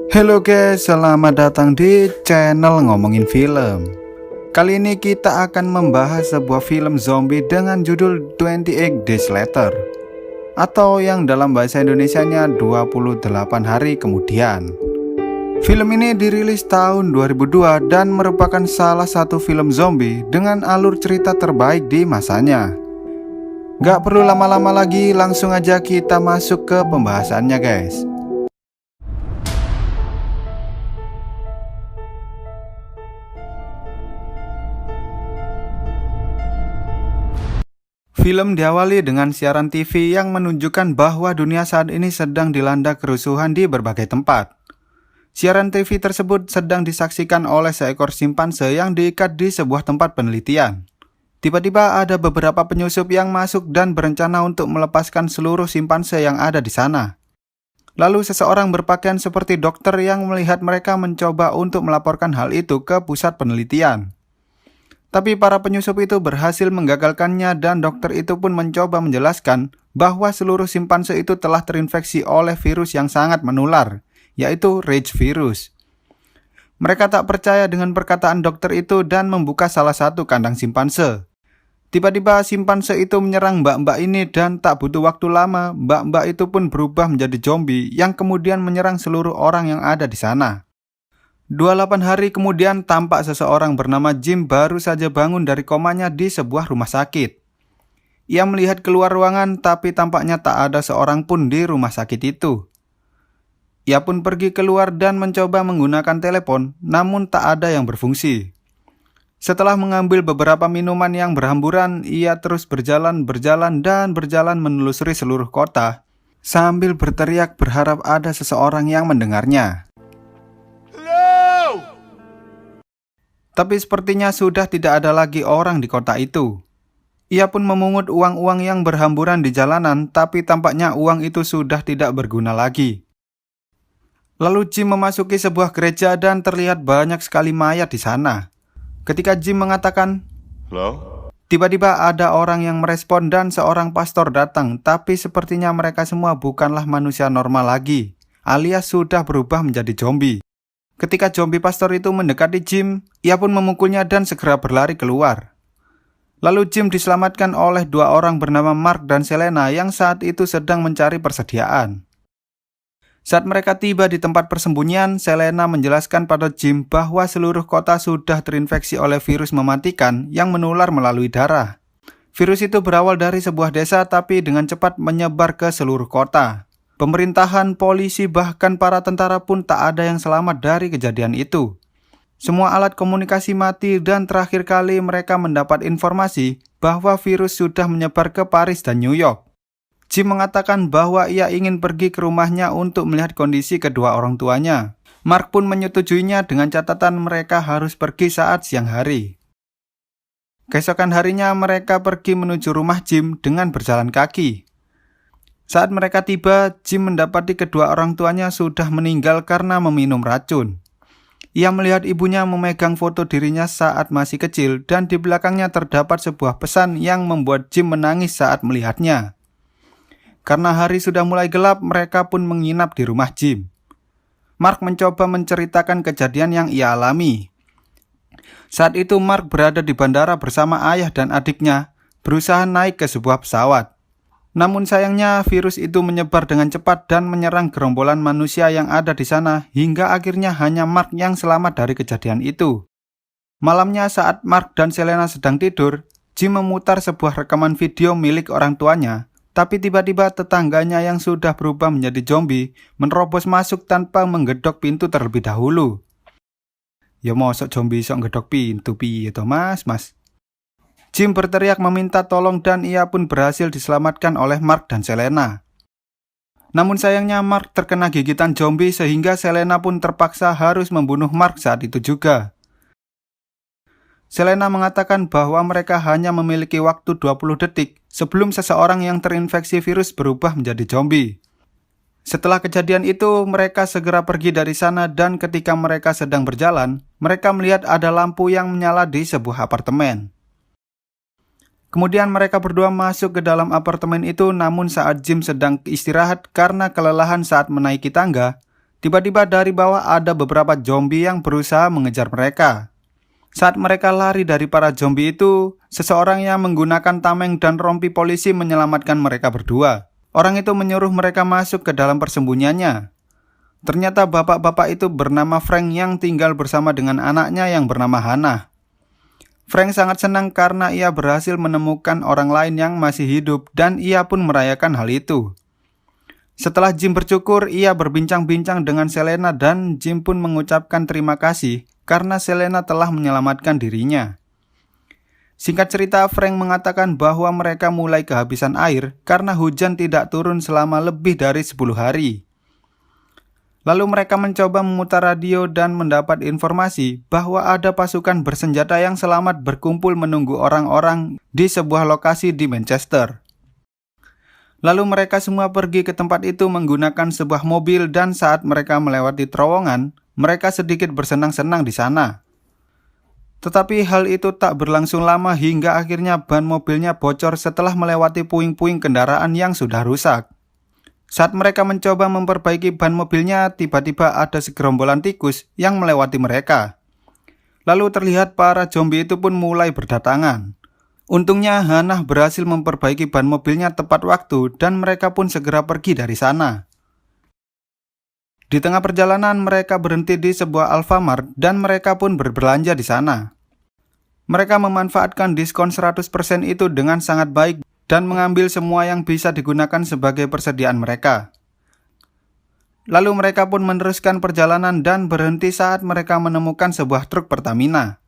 Halo guys, selamat datang di channel ngomongin film. Kali ini kita akan membahas sebuah film zombie dengan judul 28 Days Later, atau yang dalam bahasa Indonesianya 28 hari kemudian. Film ini dirilis tahun 2002 dan merupakan salah satu film zombie dengan alur cerita terbaik di masanya. Gak perlu lama-lama lagi, langsung aja kita masuk ke pembahasannya guys. Film diawali dengan siaran TV yang menunjukkan bahwa dunia saat ini sedang dilanda kerusuhan di berbagai tempat. Siaran TV tersebut sedang disaksikan oleh seekor simpanse yang diikat di sebuah tempat penelitian. Tiba-tiba ada beberapa penyusup yang masuk dan berencana untuk melepaskan seluruh simpanse yang ada di sana. Lalu seseorang berpakaian seperti dokter yang melihat mereka mencoba untuk melaporkan hal itu ke pusat penelitian. Tapi para penyusup itu berhasil menggagalkannya dan dokter itu pun mencoba menjelaskan bahwa seluruh simpanse itu telah terinfeksi oleh virus yang sangat menular, yaitu Rage virus. Mereka tak percaya dengan perkataan dokter itu dan membuka salah satu kandang simpanse. Tiba-tiba simpanse itu menyerang mbak-mbak ini dan tak butuh waktu lama, mbak-mbak itu pun berubah menjadi zombie yang kemudian menyerang seluruh orang yang ada di sana. 28 hari kemudian tampak seseorang bernama Jim baru saja bangun dari komanya di sebuah rumah sakit. Ia melihat keluar ruangan tapi tampaknya tak ada seorang pun di rumah sakit itu. Ia pun pergi keluar dan mencoba menggunakan telepon, namun tak ada yang berfungsi. Setelah mengambil beberapa minuman yang berhamburan, ia terus berjalan menelusuri seluruh kota sambil berteriak berharap ada seseorang yang mendengarnya. Tapi sepertinya sudah tidak ada lagi orang di kota itu. Ia pun memungut uang-uang yang berhamburan di jalanan, tapi tampaknya uang itu sudah tidak berguna lagi. Lalu Jim memasuki sebuah gereja dan terlihat banyak sekali mayat di sana. Ketika Jim mengatakan, "Halo?" Tiba-tiba ada orang yang merespon dan seorang pastor datang, tapi sepertinya mereka semua bukanlah manusia normal lagi, alias sudah berubah menjadi zombie. Ketika zombie pastor itu mendekati Jim, ia pun memukulnya dan segera berlari keluar. Lalu Jim diselamatkan oleh dua orang bernama Mark dan Selena yang saat itu sedang mencari persediaan. Saat mereka tiba di tempat persembunyian, Selena menjelaskan pada Jim bahwa seluruh kota sudah terinfeksi oleh virus mematikan yang menular melalui darah. Virus itu berawal dari sebuah desa tapi dengan cepat menyebar ke seluruh kota. Pemerintahan, polisi, bahkan para tentara pun tak ada yang selamat dari kejadian itu. Semua alat komunikasi mati dan terakhir kali mereka mendapat informasi bahwa virus sudah menyebar ke Paris dan New York. Jim mengatakan bahwa ia ingin pergi ke rumahnya untuk melihat kondisi kedua orang tuanya. Mark pun menyetujuinya dengan catatan mereka harus pergi saat siang hari. Keesokan harinya mereka pergi menuju rumah Jim dengan berjalan kaki. Saat mereka tiba, Jim mendapati kedua orang tuanya sudah meninggal karena meminum racun. Ia melihat ibunya memegang foto dirinya saat masih kecil dan di belakangnya terdapat sebuah pesan yang membuat Jim menangis saat melihatnya. Karena hari sudah mulai gelap, mereka pun menginap di rumah Jim. Mark mencoba menceritakan kejadian yang ia alami. Saat itu Mark berada di bandara bersama ayah dan adiknya, berusaha naik ke sebuah pesawat. Namun sayangnya virus itu menyebar dengan cepat dan menyerang gerombolan manusia yang ada di sana hingga akhirnya hanya Mark yang selamat dari kejadian itu. Malamnya saat Mark dan Selena sedang tidur, Jim memutar sebuah rekaman video milik orang tuanya. Tapi tiba-tiba tetangganya yang sudah berubah menjadi zombie menerobos masuk tanpa menggedok pintu terlebih dahulu. Ya mosok zombie sok ngedok pintu piye to mas? Jim berteriak meminta tolong dan ia pun berhasil diselamatkan oleh Mark dan Selena. Namun sayangnya Mark terkena gigitan zombie sehingga Selena pun terpaksa harus membunuh Mark saat itu juga. Selena mengatakan bahwa mereka hanya memiliki waktu 20 detik sebelum seseorang yang terinfeksi virus berubah menjadi zombie. Setelah kejadian itu, mereka segera pergi dari sana dan ketika mereka sedang berjalan, mereka melihat ada lampu yang menyala di sebuah apartemen. Kemudian mereka berdua masuk ke dalam apartemen itu, namun saat Jim sedang istirahat karena kelelahan saat menaiki tangga, Tiba-tiba dari bawah ada beberapa zombie yang berusaha mengejar mereka. Saat mereka lari dari para zombie itu, seseorang yang menggunakan tameng dan rompi polisi menyelamatkan mereka berdua. Orang itu menyuruh mereka masuk ke dalam persembunyiannya. Ternyata bapak-bapak itu bernama Frank yang tinggal bersama dengan anaknya yang bernama Hannah. Frank sangat senang karena ia berhasil menemukan orang lain yang masih hidup dan ia pun merayakan hal itu. Setelah Jim bersyukur, ia berbincang-bincang dengan Selena dan Jim pun mengucapkan terima kasih karena Selena telah menyelamatkan dirinya. Singkat cerita, Frank mengatakan bahwa mereka mulai kehabisan air karena hujan tidak turun selama lebih dari 10 hari. Lalu mereka mencoba memutar radio dan mendapat informasi bahwa ada pasukan bersenjata yang selamat berkumpul menunggu orang-orang di sebuah lokasi di Manchester. Lalu mereka semua pergi ke tempat itu menggunakan sebuah mobil dan saat mereka melewati terowongan, mereka sedikit bersenang-senang di sana. Tetapi hal itu tak berlangsung lama hingga akhirnya ban mobilnya bocor setelah melewati puing-puing kendaraan yang sudah rusak. Saat mereka mencoba memperbaiki ban mobilnya, tiba-tiba ada segerombolan tikus yang melewati mereka. Lalu terlihat para zombie itu pun mulai berdatangan. Untungnya Hannah berhasil memperbaiki ban mobilnya tepat waktu dan mereka pun segera pergi dari sana. Di tengah perjalanan mereka berhenti di sebuah Alfamart dan mereka pun berbelanja di sana. Mereka memanfaatkan diskon 100% itu dengan sangat baik dan mengambil semua yang bisa digunakan sebagai persediaan mereka. Lalu mereka pun meneruskan perjalanan dan berhenti saat mereka menemukan sebuah truk Pertamina.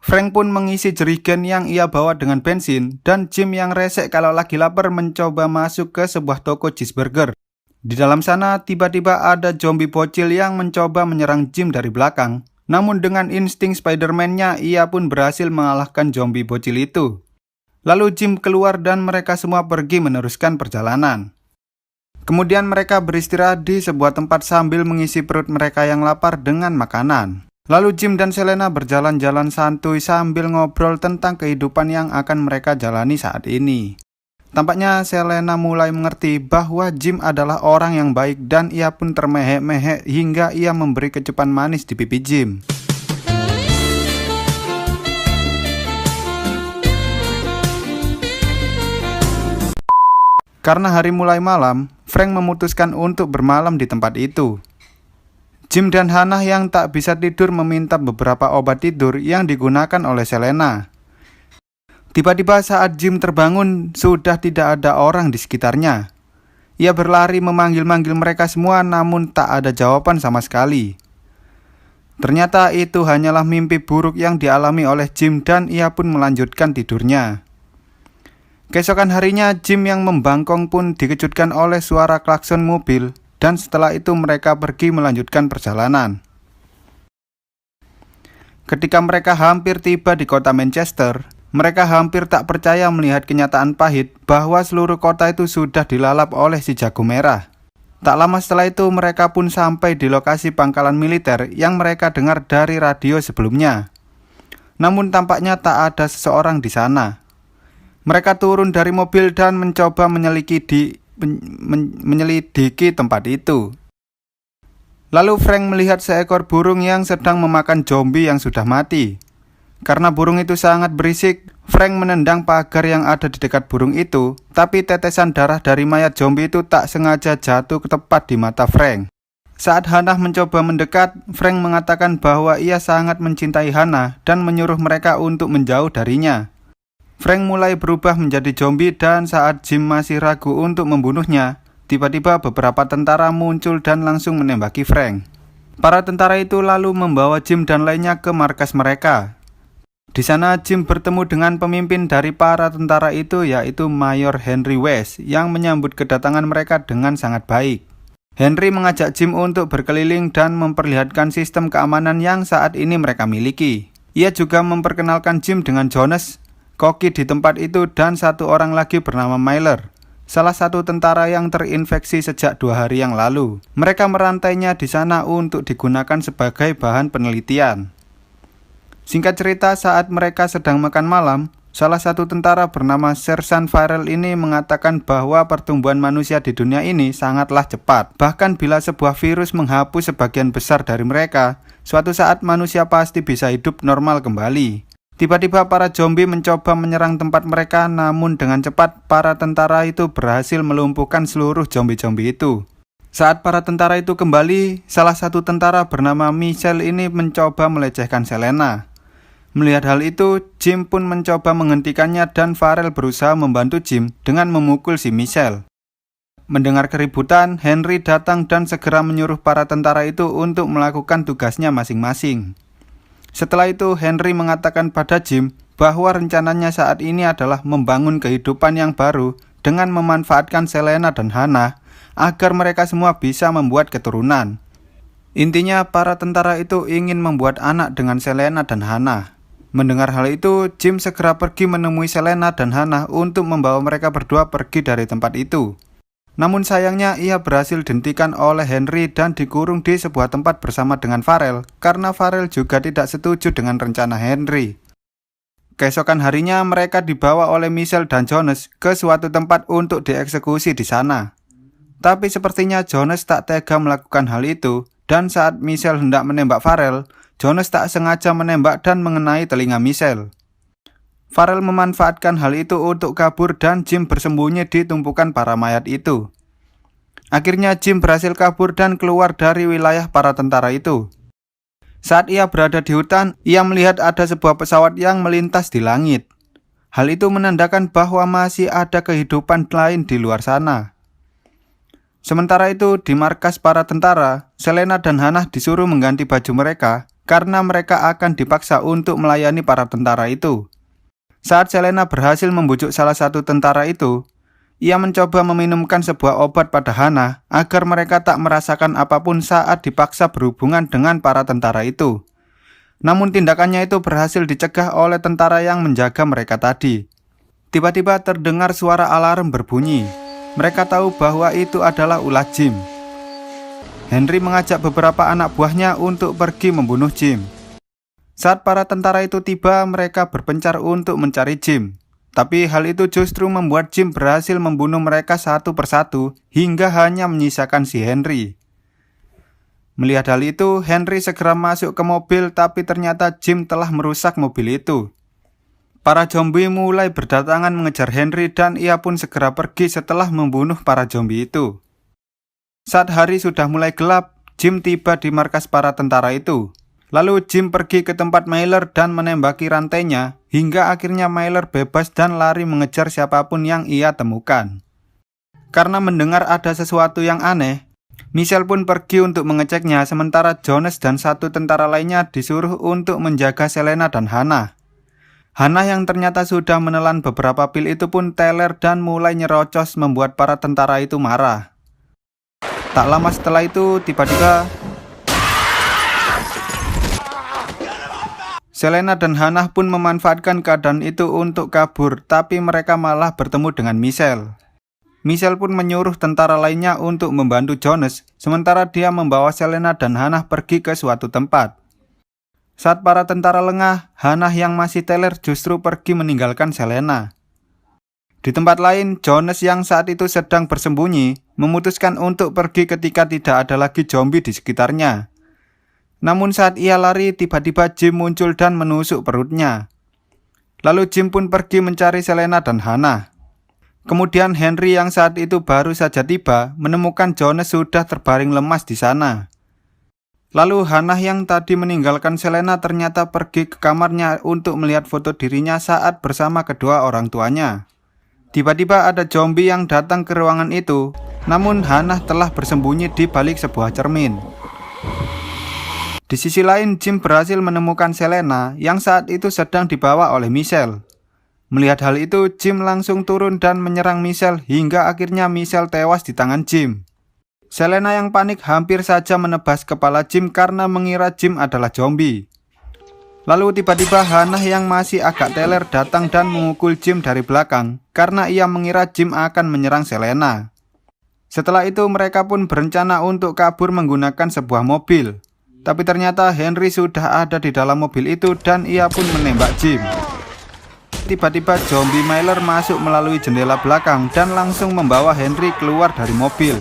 Frank pun mengisi jerigen yang ia bawa dengan bensin dan Jim yang resek kalau lagi lapar mencoba masuk ke sebuah toko cheeseburger. Di dalam sana tiba-tiba ada zombie bocil yang mencoba menyerang Jim dari belakang. Namun dengan insting Spider-Man-nya ia pun berhasil mengalahkan zombie bocil itu. Lalu Jim keluar dan mereka semua pergi meneruskan perjalanan. Kemudian mereka beristirahat di sebuah tempat sambil mengisi perut mereka yang lapar dengan makanan. Lalu Jim dan Selena berjalan-jalan santuy sambil ngobrol tentang kehidupan yang akan mereka jalani saat ini. Tampaknya Selena mulai mengerti bahwa Jim adalah orang yang baik dan ia pun termehek-mehek hingga ia memberi kecupan manis di pipi Jim. Karena hari mulai malam, Frank memutuskan untuk bermalam di tempat itu. Jim dan Hannah yang tak bisa tidur meminta beberapa obat tidur yang digunakan oleh Selena. Tiba-tiba saat Jim terbangun, sudah tidak ada orang di sekitarnya. Ia berlari memanggil-manggil mereka semua namun tak ada jawaban sama sekali. Ternyata itu hanyalah mimpi buruk yang dialami oleh Jim dan ia pun melanjutkan tidurnya. Keesokan harinya Jim yang membangkong pun dikejutkan oleh suara klakson mobil. Dan setelah itu mereka pergi melanjutkan perjalanan. Ketika mereka hampir tiba di kota Manchester, mereka hampir tak percaya melihat kenyataan pahit bahwa seluruh kota itu sudah dilalap oleh si jago merah. Tak lama setelah itu mereka pun sampai di lokasi pangkalan militer yang mereka dengar dari radio sebelumnya. Namun tampaknya tak ada seseorang di sana. Mereka turun dari mobil dan mencoba menyelidiki tempat itu. Lalu Frank melihat seekor burung yang sedang memakan zombie yang sudah mati. Karena burung itu sangat berisik, Frank menendang pagar yang ada di dekat burung itu, tapi tetesan darah dari mayat zombie itu tak sengaja jatuh tepat di mata Frank. Saat Hannah mencoba mendekat, Frank mengatakan bahwa ia sangat mencintai Hannah dan menyuruh mereka untuk menjauh darinya. Frank mulai berubah menjadi zombie dan saat Jim masih ragu untuk membunuhnya, tiba-tiba beberapa tentara muncul dan langsung menembaki Frank. Para tentara itu lalu membawa Jim dan lainnya ke markas mereka. Di sana Jim bertemu dengan pemimpin dari para tentara itu yaitu Mayor Henry West yang menyambut kedatangan mereka dengan sangat baik. Henry mengajak Jim untuk berkeliling dan memperlihatkan sistem keamanan yang saat ini mereka miliki. Ia juga memperkenalkan Jim dengan Jonas, koki di tempat itu dan satu orang lagi bernama Myler, salah satu tentara yang terinfeksi sejak 2 hari yang lalu. Mereka merantainya di sana untuk digunakan sebagai bahan penelitian. Singkat cerita, saat mereka sedang makan malam, Salah satu tentara bernama Sersan Farrell ini mengatakan bahwa pertumbuhan manusia di dunia ini sangatlah cepat. Bahkan bila sebuah virus menghapus sebagian besar dari mereka, suatu saat manusia pasti bisa hidup normal kembali. Tiba-tiba para zombie mencoba menyerang tempat mereka, namun dengan cepat para tentara itu berhasil melumpuhkan seluruh zombie-zombie itu. Saat para tentara itu kembali, salah satu tentara bernama Michelle ini mencoba melecehkan Selena. Melihat hal itu, Jim pun mencoba menghentikannya dan Farrell berusaha membantu Jim dengan memukul si Michelle. Mendengar keributan, Henry datang dan segera menyuruh para tentara itu untuk melakukan tugasnya masing-masing. Setelah itu, Henry mengatakan pada Jim bahwa rencananya saat ini adalah membangun kehidupan yang baru dengan memanfaatkan Selena dan Hannah agar mereka semua bisa membuat keturunan. Intinya, para tentara itu ingin membuat anak dengan Selena dan Hannah. Mendengar hal itu, Jim segera pergi menemui Selena dan Hannah untuk membawa mereka berdua pergi dari tempat itu. Namun sayangnya ia berhasil dihentikan oleh Henry dan dikurung di sebuah tempat bersama dengan Farrell karena Farrell juga tidak setuju dengan rencana Henry. Keesokan harinya mereka dibawa oleh Michelle dan Jonas ke suatu tempat untuk dieksekusi di sana. Tapi sepertinya Jonas tak tega melakukan hal itu dan saat Michelle hendak menembak Farrell, Jonas tak sengaja menembak dan mengenai telinga Michelle. Farrell memanfaatkan hal itu untuk kabur dan Jim bersembunyi di tumpukan para mayat itu. Akhirnya Jim berhasil kabur dan keluar dari wilayah para tentara itu. Saat ia berada di hutan, ia melihat ada sebuah pesawat yang melintas di langit. Hal itu menandakan bahwa masih ada kehidupan lain di luar sana. Sementara itu, di markas para tentara, Selena dan Hannah disuruh mengganti baju mereka karena mereka akan dipaksa untuk melayani para tentara itu. Saat Selena berhasil membujuk salah satu tentara itu, ia mencoba meminumkan sebuah obat pada Hannah agar mereka tak merasakan apapun saat dipaksa berhubungan dengan para tentara itu. Namun tindakannya itu berhasil dicegah oleh tentara yang menjaga mereka tadi. Tiba-tiba terdengar suara alarm berbunyi. Mereka tahu bahwa itu adalah ulah Jim. Henry mengajak beberapa anak buahnya untuk pergi membunuh Jim. Saat para tentara itu tiba, mereka berpencar untuk mencari Jim. Tapi hal itu justru membuat Jim berhasil membunuh mereka satu persatu hingga hanya menyisakan si Henry. Melihat hal itu, Henry segera masuk ke mobil, tapi ternyata Jim telah merusak mobil itu. Para zombie mulai berdatangan mengejar Henry dan ia pun segera pergi setelah membunuh para zombie itu. Saat hari sudah mulai gelap, Jim tiba di markas para tentara itu. Lalu Jim pergi ke tempat Mailer dan menembaki rantainya hingga akhirnya Mailer bebas dan lari mengejar siapapun yang ia temukan. Karena mendengar ada sesuatu yang aneh, Michelle pun pergi untuk mengeceknya sementara Jonas dan satu tentara lainnya disuruh untuk menjaga Selena dan Hannah. Hannah yang ternyata sudah menelan beberapa pil itu pun teler dan mulai nyerocos membuat para tentara itu marah. Tak lama setelah itu, tiba-tiba Selena dan Hannah pun memanfaatkan keadaan itu untuk kabur, tapi mereka malah bertemu dengan Michelle. Michelle pun menyuruh tentara lainnya untuk membantu Jonas, sementara dia membawa Selena dan Hannah pergi ke suatu tempat. Saat para tentara lengah, Hannah yang masih teler justru pergi meninggalkan Selena. Di tempat lain, Jonas yang saat itu sedang bersembunyi memutuskan untuk pergi ketika tidak ada lagi zombie di sekitarnya. Namun saat ia lari, tiba-tiba Jim muncul dan menusuk perutnya. Lalu Jim pun pergi mencari Selena dan Hannah. Kemudian Henry yang saat itu baru saja tiba menemukan Jonas sudah terbaring lemas di sana. Lalu Hannah yang tadi meninggalkan Selena ternyata pergi ke kamarnya untuk melihat foto dirinya saat bersama kedua orang tuanya. Tiba-tiba ada zombie yang datang ke ruangan itu, namun Hannah telah bersembunyi di balik sebuah cermin. Di sisi lain, Jim berhasil menemukan Selena yang saat itu sedang dibawa oleh Michelle. Melihat hal itu, Jim langsung turun dan menyerang Michelle hingga akhirnya Michelle tewas di tangan Jim. Selena yang panik hampir saja menebas kepala Jim karena mengira Jim adalah zombie. Lalu tiba-tiba Hannah yang masih agak teler datang dan memukul Jim dari belakang karena ia mengira Jim akan menyerang Selena. Setelah itu mereka pun berencana untuk kabur menggunakan sebuah mobil. Tapi ternyata Henry sudah ada di dalam mobil itu dan ia pun menembak Jim. tiba-tiba zombie Mailer masuk melalui jendela belakang dan langsung membawa Henry keluar dari mobil.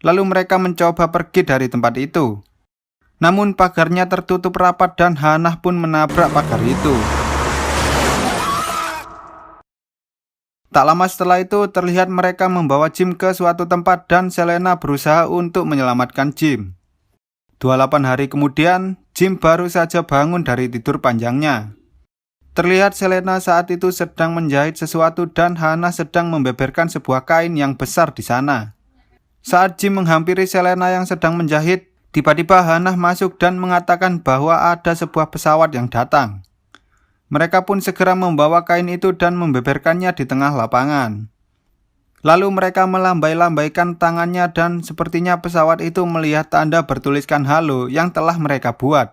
Lalu mereka mencoba pergi dari tempat itu. Namun pagarnya tertutup rapat dan Hannah pun menabrak pagar itu. Tak lama setelah itu terlihat mereka membawa Jim ke suatu tempat dan Selena berusaha untuk menyelamatkan Jim. 28 hari kemudian, Jim baru saja bangun dari tidur panjangnya. Terlihat Selena saat itu sedang menjahit sesuatu dan Hannah sedang membeberkan sebuah kain yang besar di sana. Saat Jim menghampiri Selena yang sedang menjahit, tiba-tiba Hannah masuk dan mengatakan bahwa ada sebuah pesawat yang datang. Mereka pun segera membawa kain itu dan membeberkannya di tengah lapangan. Lalu mereka melambai-lambaikan tangannya dan sepertinya pesawat itu melihat tanda bertuliskan halo yang telah mereka buat.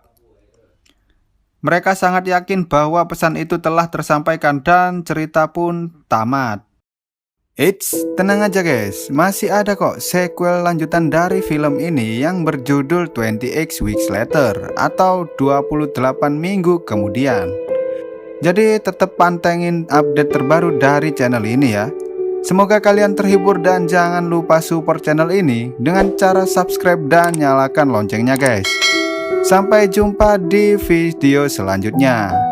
Mereka sangat yakin bahwa pesan itu telah tersampaikan dan cerita pun tamat. Eits, tenang aja guys, masih ada kok sequel lanjutan dari film ini yang berjudul 28 Weeks Later atau 28 minggu kemudian. Jadi tetap pantengin update terbaru dari channel ini ya. Semoga kalian terhibur dan jangan lupa support channel ini dengan cara subscribe dan nyalakan loncengnya guys. Sampai jumpa di video selanjutnya.